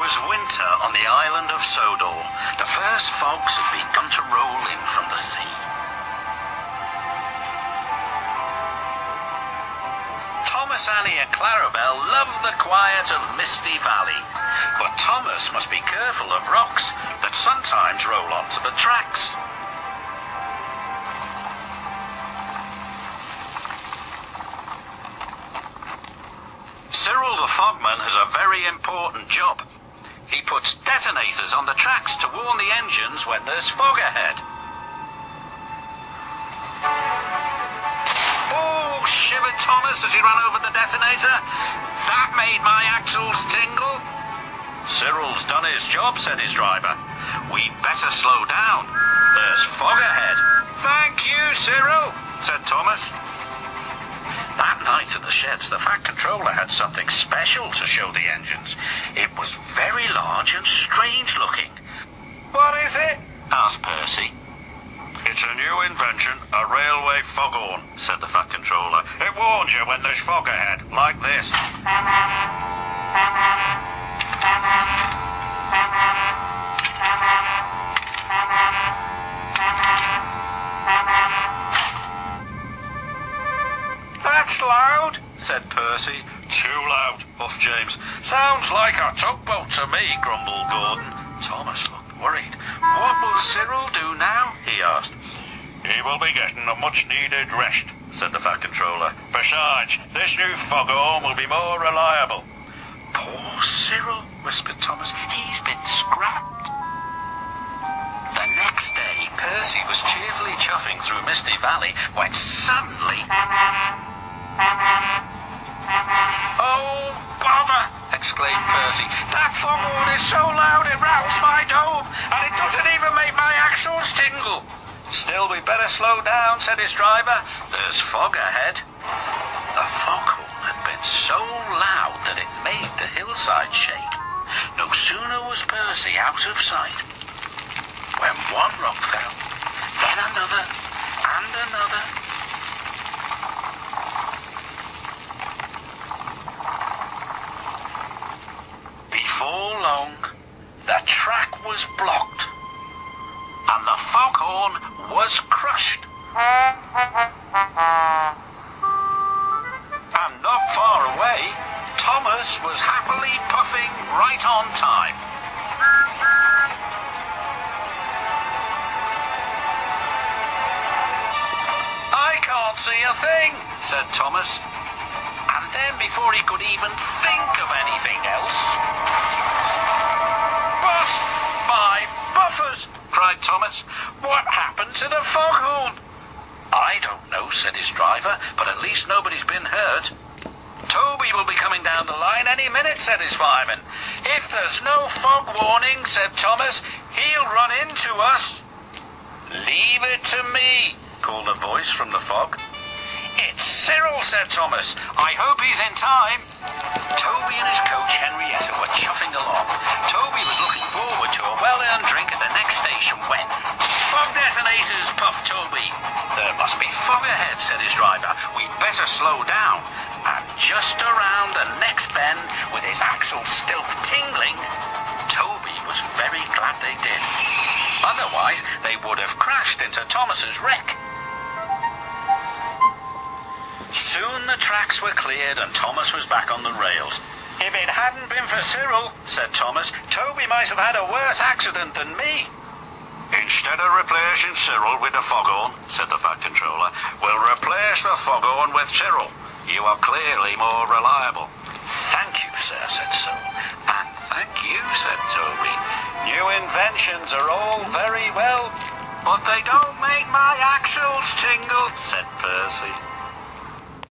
was winter on the island of Sodor. The first fogs had begun to roll in from the sea. Thomas, Annie and Clarabelle loved the quiet of Misty Valley, but Thomas must be careful of rocks that sometimes roll onto the tracks. Cyril the fogman has a very important job. He puts detonators on the tracks to warn the engines when there's fog ahead. Oh, shivered Thomas as he ran over the detonator. That made my axles tingle. Cyril's done his job, said his driver. We'd better slow down. There's fog ahead. Thank you, Cyril, said Thomas. That night at the sheds, the Fat Controller had something special to show the engines. It was very large and strange looking. What is it? Asked Percy. It's a new invention, a railway foghorn, said the Fat Controller. It warns you when there's fog ahead, like this. That's loud, said Percy. Too loud, huffed James. Sounds like a tugboat to me, grumbled Gordon. Thomas looked worried. What will Cyril do now? He asked. He will be getting a much-needed rest, said the Fat Controller. Besides, this new foghorn will be more reliable. Poor Cyril, whispered Thomas. He's been scrapped. The next day, Percy was cheerfully chuffing through Misty Valley when suddenly... Oh, bother! Exclaimed Percy. That foghorn is so loud it rattles my dome, and it doesn't even make my axles tingle. Still, we better slow down, said his driver. There's fog ahead. The foghorn had been so loud that it made the hillside shake. No sooner was Percy out of sight when one rock fell, then another, and another. Before long, the track was blocked, and the foghorn was crushed. And not far away, Thomas was happily puffing right on time. I can't see a thing, said Thomas. And then before he could even think of anything else... Bust my buffers, cried Thomas. What happened to the foghorn? I don't know, said his driver, but at least nobody's been hurt. Toby will be coming down the line any minute, said his fireman. If there's no fog warning, said Thomas, he'll run into us. Leave it to me, called a voice from the fog. It's Cyril, said Thomas. I hope he's in time. Toby and his coach Henrietta were chuffing along. Toby was looking forward to a well-earned drink at the next station when... Fog detonators, puffed Toby. There must be fog ahead, said his driver. We'd better slow down. And just around the next bend, with his axles still tingling, Toby was very glad they did. Otherwise, they would have crashed into Thomas's wreck. Soon the tracks were cleared and Thomas was back on the rails. If it hadn't been for Cyril, said Thomas, Toby might have had a worse accident than me. Instead of replacing Cyril with the foghorn, said the Fat Controller, we'll replace the foghorn with Cyril. You are clearly more reliable. Thank you, sir, said Cyril. And thank you, said Toby. New inventions are all very well, but they don't make my axles tingle, said Percy.